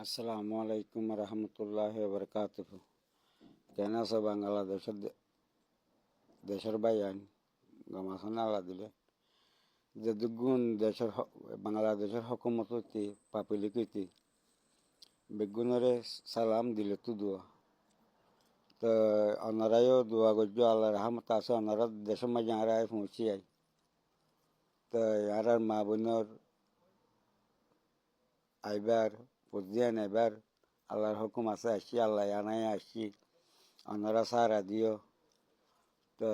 আসসালামু আলাইকুম রহমতুল্লাহ বরকাতুহ। কেন আছো বাংলাদেশের দেশের বাইয়ান গামাখানা আল্লাহ দিলে যে দুগুণ দেশের বাংলাদেশের হকুমত হইতে পাপিলিক হইতে বেগুনরে সালাম দিলে তো দোয়া তো অনারাইও দোয়া করছো আল্লাহ রহমত আছে অনারা দেশের মাঝে আরায় পৌঁছি আই তো আর মা বোনের আইবার পজিয়ান আইবার আল্লাহর হুকুম আছে আসছি আল্লাহ আনাই আসছি অনারা সারা দিও তো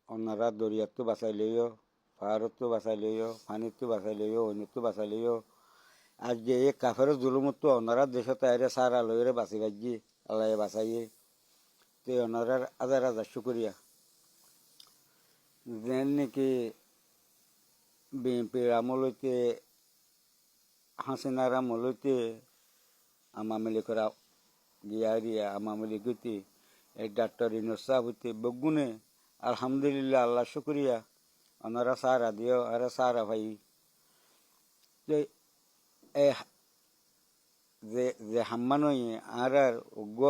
অন্যরা দরিয়াতো বাঁচাই লইও পাহাড়তো বাঁচাই লইও পানিতো বাঁচাই লইও অন্যতো বাঁচাই লইও আজ যে এই কাফের জুলুমতো অন্যরা দেশত আইরে সারা লইরে বাঁচি বাজি আল্লাহ বাঁচাইয়ে তো অন্যরার হাজার হাজার শুক্রিয়া যেন নাকি বিএনপির আমল হইতে হাসিনার আমল হইতে আওয়ামী লীগের গিয়ারিয়া আওয়ামী লীগ হইতে এই ডাক্তার ইউনূস সাহেব হইতে বগুনে আলহামদুলিল্লাহ আল্লাহ শুক্রিয়া ওনারা সারা দিও আরে সারা ভাই যে যে হাম্মানই আর উগ্র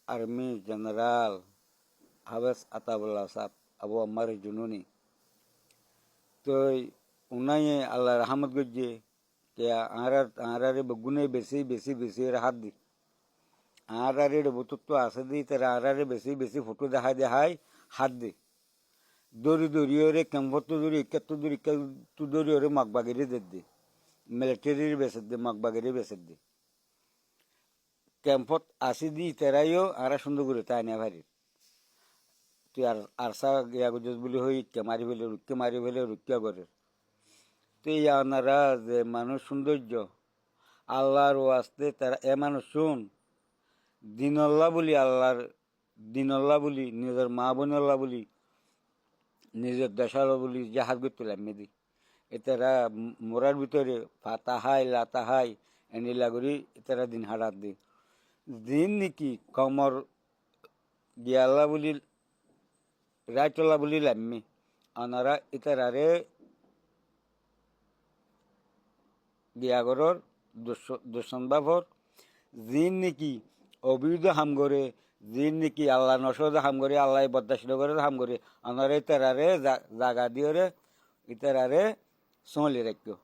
আর্মি জেনারেল হাবেস আতাবুল্লাহ সাহেব আবু আম্মার জুনুনি তো উনাই আল্লাহ রহমত গজ্জে কে আরারে বগুনে বেশি বেশি বেশি হাত দি আরারে বতুত্ব আছে দি তারা আরারে বেশি বেশি ফটো দেখাই হাত দি দৌড়ি দৌড়িয়ে ক্যাম্পত দৌড়ি ইকাত্তু দৌড়ি ইকাত্তু দৌড়িয়ে মাকবাগিরি দে মিলিটারির বেসে দে মাকবাগিরি বেসে দে ক্যাম্পত আসি দি তেরাইও আরা সুন্দর করে তাই না ভারি তুই আরসা গিয়া গুজস বলি হই ইকে মারি ফেলে রুক্কা করে তো এই আনারা যে মানুষ সৌন্দর্য আল্লাহর ওয়াস্তে তারা এ মানুষ শুন দিনল্লা বলি আল্লাহর দিনল্লা বলি নিজের মা বোনল্লা বলি নিজের দেশাল বলি জাহাজ করতে লামি দি এতারা মোরার ভিতরে ফাতাহাই লাতাহাই এনিলা করি এতারা দিন হারাত দি দিন নাকি কমর গিয়াল্লা বলি রায়তলা বলি লাম্মি আনারা ইতারারে গিয়াগরর দুঃসম্ভাবর জিন নাকি অবিধ হাম করে জিন নাকি আল্লাহ নসদ হাম করে আল্লাহ বদাসিল করে হাম করে আনারা ইতারারে জাগা দিয়ে ইতারারে চলি রাখিও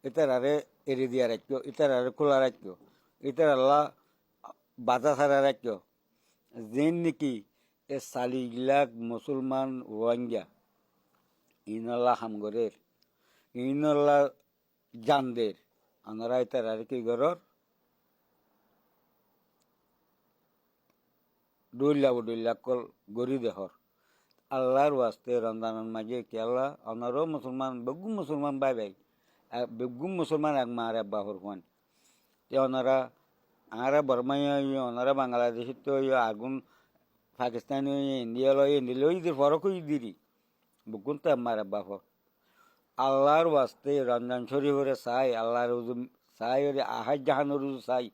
ইতারারে এড়ি দিয়া রাখিও ইতারারে খোলা রাখিও ইতার আল্লাহ বাধা ছাড়া রাখিও জিন নাকি এ সালিগিলাক মুসলমান রোহিঙ্গা ইনল্লা হামগরের ইনল্লা জানদের আনারা ইতার আর কি গরর ডইল্লা কল গরি দেহর আল্লাহর ওয়াস্তে রমজানের মাঝে কি আল্লাহ অনারও মুসলমান বেগুম মুসলমান বাই বেগুম মুসলমান এক মা আর আব্বা হরফান তে ওনারা আরা বর্মাই ওনারা বাংলাদেশের তো আগুন পাকিস্তানি ইন্ডিয়া ইন্ডিয়া ফরক দিরি বুকুন তো আমার আব্বা হর আল্লাহর ওয়াস্তে রমজান শরীফরে চাই আল্লাহর চাই আহাজ জাহানোর চাই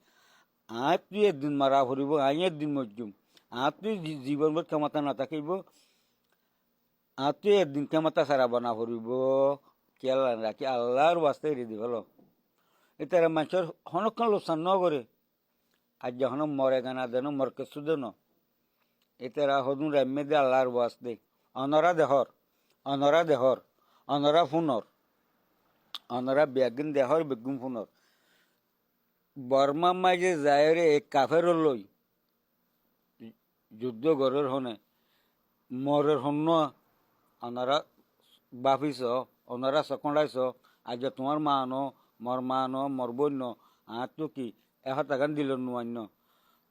তুই একদিন মারা ফুরিব একদিন মজুম তুই জীবনভর ক্ষমতা না থাকিব তুই একদিন ক্ষমতা সারা বনা ফুরিব খেয়াল রাখি আল্লাহর ওয়াস্তে রেডি হলো এটার মানুষের হনক্ষণ লোকসান ন করে আজ যখন মরে গানা দেন মরকেসু দেন এটারা হদুন রাম্যে দে আল্লাহর ওয়াস্তে অনরা দেহর অনরা ফুনর অনরা বেগুন দেহর বেগুন ফুনর বর্মা মাঝে যায় রে এক কাফের লই যুদ্ধ গরের হনে মরের হন্য ওনারা বাফিস ওনারা সকন্ডাইছ আজ তোমার মা আনো মর বন্য তো কি এগান দিল নুয়ান্য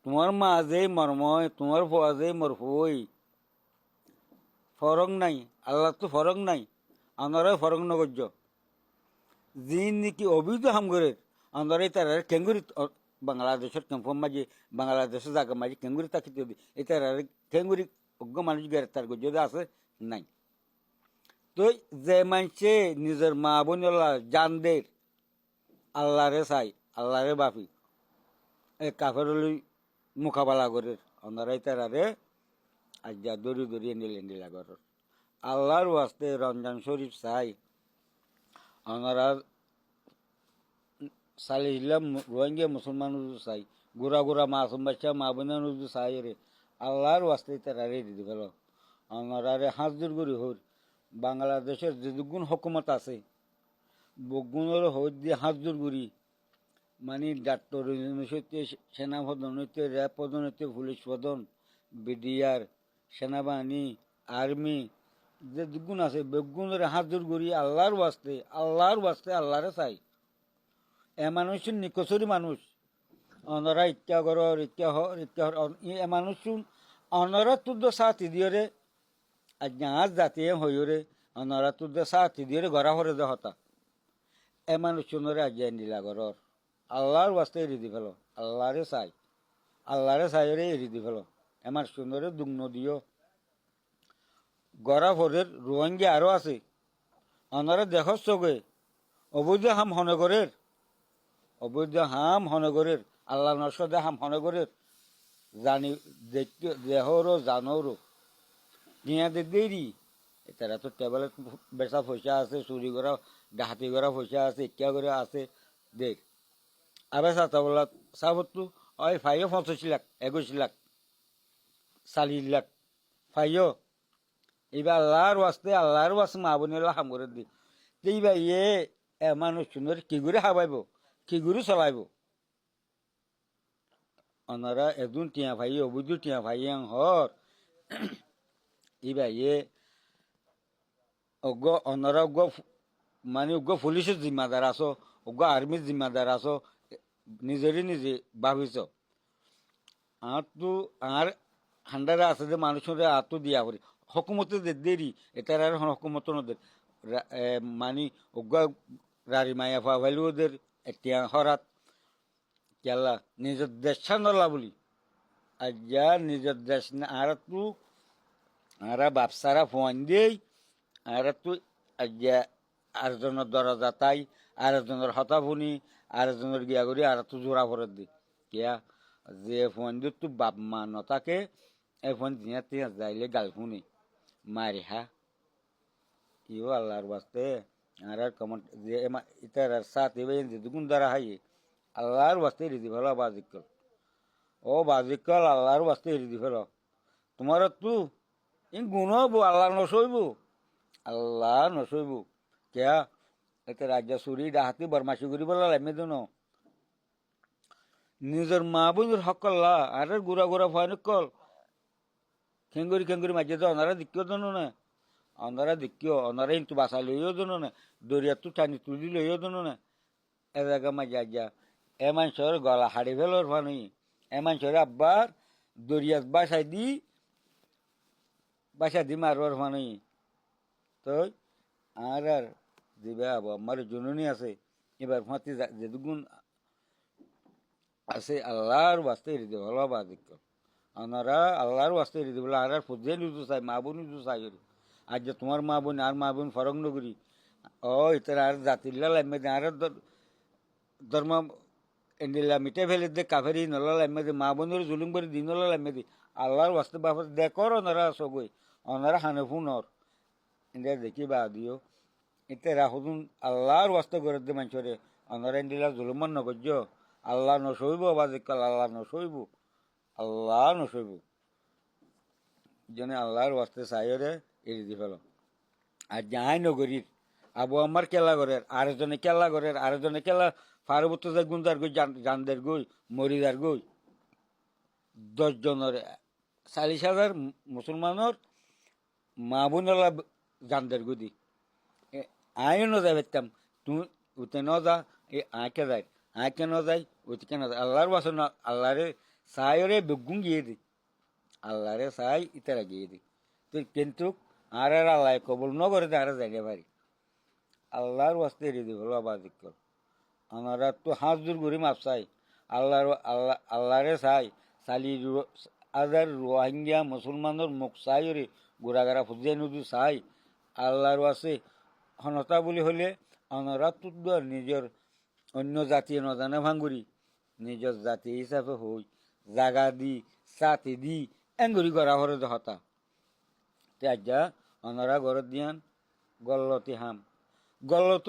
তোমার মা যেই মর্ময় তোমার ফুয়া যেই মর ফুই ফরক নাই আল্লাহ তো ফরক নাই ওনারাও ফরক নগর্য যিন নাকি অভিযোগ হামগরের ওনারাই তার কেঙ্গুরি বাংলাদেশের ক্যাম্পর মাঝে বাংলাদেশের জায়গা মাঝে কেঙ্গুরি তাকিতে এটার কেঙ্গুরি অজ্ঞ মানুষ গ্রেপ্তার করছে আছে নাই তো যে মানছে নিজের মা বোনলা জানদের আল্লাহরে চাই আল্লাহরে বাপি এই কাফের মোকাবেলা করে ওনারাই তারারে আজ যা দড়ি এন্ডিলা করার আল্লাহর ওয়াস্তে রমজান শরীফ চাই ওনারা সালিহিল্লাম রোহিঙ্গা মুসলমান চাই গোড়া গোড়া মাসুম বাচ্চা মা বোনা চাই রে আল্লাহর ওয়াস্তে তারা রে দিদি ফেল অনারে হাজদুর গরি হর বাংলাদেশের যে দুগুণ হকুমত আছে বগুণের হইত দিয়ে হাজদুর গরি মানে ডাক্তার সত্যি সেনা প্রধান হইতে র্যাব প্রধান হইতে পুলিশ প্রধান বিডিআর সেনাবাহিনী আর্মি যে দুগুণ আছে বেগুণের হাজদুর গরি আল্লাহর ওয়াস্তে আল্লাহরে চাই এ মানুষের নিকচরি মানুষ অনরা ইচ্ছা করর ইচ্ছা হর এ মানুষ অনরা তুদ্দ সাথী দিয়রে আর জাহাজ জাতীয় হইরে অনরা তুদ্দ সাথী দিয়রে গড়া হরে দে হতা এ মানুষ শুনরে আজিয়া নিলা গরর আল্লাহর ওয়াস্তে এড়ি দি ফেলো আল্লাহরে চাই রে এড়ি দি ফেলো এমার সুন্দরে দুগ্ন দিও গড়া হরের রোহিঙ্গা আরো আছে অনরা দেখ চগে অবৈধ হাম হনগরের অবৈধ হাম হনগরের আল্লাহ নসদে হাম হনগরের জানি দেহরও জানরও নিয়াদের দেরি তারা তো টেবলে বেচা পয়সা আছে চুরি করা ডাহাতি করা পয়সা আছে ইচ্ছা করে আছে দেখ আবার সাতাবলা সাবতু ওই ফাইও 25 লাখ 21 লাখ 40 লাখ ফাইও এইবার আল্লাহর ওয়াস্তে মা বোনেরা হাম করে দি এইবার মানুষ সুন্দর কি করে হাবাইব কি করে চলাইব অনারা একজন টিয়া ভাই অবৈধ টিয়া ভাই হর এইবার অজ্ঞ অনারা অজ্ঞ মানে অজ্ঞ পুলিশের জিম্মাদার আছো অজ্ঞ আর্মির জিম্মাদার আছো নিজে ভাবিছ আর তো আর হান্ডারে আছে যে মানুষের আতো দিয়া করি হকুমতে দেরি এটার আর হকুমত নদের মানে অজ্ঞ রারি মায়া ভাইলু ওদের এতিয়া হরাত কেলা নিজের দেশ নলা বলি আজ্ঞা নিজের দেশ না আর তু আর বাপসারা ফোন দেই আর তু আজ্ঞা আরেকজনের দরজা তাই আরেকজনের হতাফুনি আরেকজনের গিয়া করি আর তু জোড়া ভরে দি কিয়া যে ফোন দিয়ে তু বাপ মা নতাকে এই ফোন দিয়া তিয়া যাইলে গাল শুনি মারি হা ইও আল্লাহর বাস্তে আর কমেন্ট যে ইতার সাথ এবার দুগুণ দ্বারা হাই আল্লাহর বাস্তে রিদি ফেলো বাজিকল ও বাজিকল আল্লাহর বাস্তে রিদি ফেলো তোমার তু ইন গুণ হবো আল্লাহ নসইব আল্লাহ নসইব কেয়া এতে রাজ্য চুরি ডাহাতি বরমাসি করি বলা লামে দিন নিজের মা বোনের হকল্লা আর গুড়া ভয় কল খেঙ্গুরি মাঝে তো অনারা দেখিও জানো না অনারা দেখিও অনারা কিন্তু বাসা লইও জানো না দরিয়া তো টানি তুলি লইও জানো না এ জায়গা মাঝে আজ্ঞা এ মানুষের গলা হাড়ি ফেলোর ফানি এ মানুষের আব্বার দরিয়াত বাসা দি মারবার ফানি তো আর দিবে আবো আমার জননী আছে এবার ফাঁতি যেদুগুণ আছে আল্লাহর বাস্তে হৃদয় ভালো বাদিক ওনারা আল্লাহর বাস্তে হৃদয় বলে আর ফুজে নিউজ চাই মা বোন নিউজ চাই আর যে তোমার মা বোন আর মা বোন ফরক নগরী ও ইতার আর জাতিল্লা লাইমে আর ধর্ম এন্ডিলা মিটে ফেলে দে কাফেরি নলা লাইমে দে মা বোনের জুলুম করে দিন নলা লাইমে দে আল্লাহর বাস্তে বাপর দেখর ওনারা সগই ওনারা হানেফুনর ইন্ডিয়া দেখি বা দিও এতে রাহুন আল্লাহর বাস্তে করে দে মানুষরে ওনারা এন্ডিলা জুলুমন নগর্য আল্লাহ নসইব বাজিকাল আল্লাহ নসইব জনে আল্লাহর বাস্তে চাইরে এড়ি দি ফেল আর যাহাই নগরীর আবু আমার কেলা ঘরের আরেকজনে কেলা পার্বত্য যায় গুন্দার গই জানদের গই মরিদার গই 10 জনের 40,000 মুসলমানের মা বোনেলা জানদের গদি আইও ন যাই পারতাম তুই উঠে ন যা আঁকে যায় আঁকে ন যাই উঠে কেন যায় আল্লাহর বাসন আল্লাহরে সাইরে বেগুন গিয়ে দি আল্লাহরে সাই ইতারা গিয়ে দি তুই কিন্তু আর আল্লাহ কবল ন করে আর জায়গা পারি আল্লাহর বাস্তে রে দি ভালো বাজিক কর আমরা তো হাত জোর করি মাপ চাই আল্লাহরে চাই আদার রোহিঙ্গা মুসলমানের মুখ চাই রে গোড়াগাড়া ফুজিয়ে নদী চাই আল্লাহর আছে হনতা বলি হলে আমরা তো নিজের অন্য জাতি নজানে ভাঙ্গুরি নিজের জাতি হিসাবে হই জাগা দি সাথে দি এঙ্গুরি গড়া হরে হতা তে আজ্ঞা ওনারা ঘরত দিয়ান গল্লতি হাম গল্লত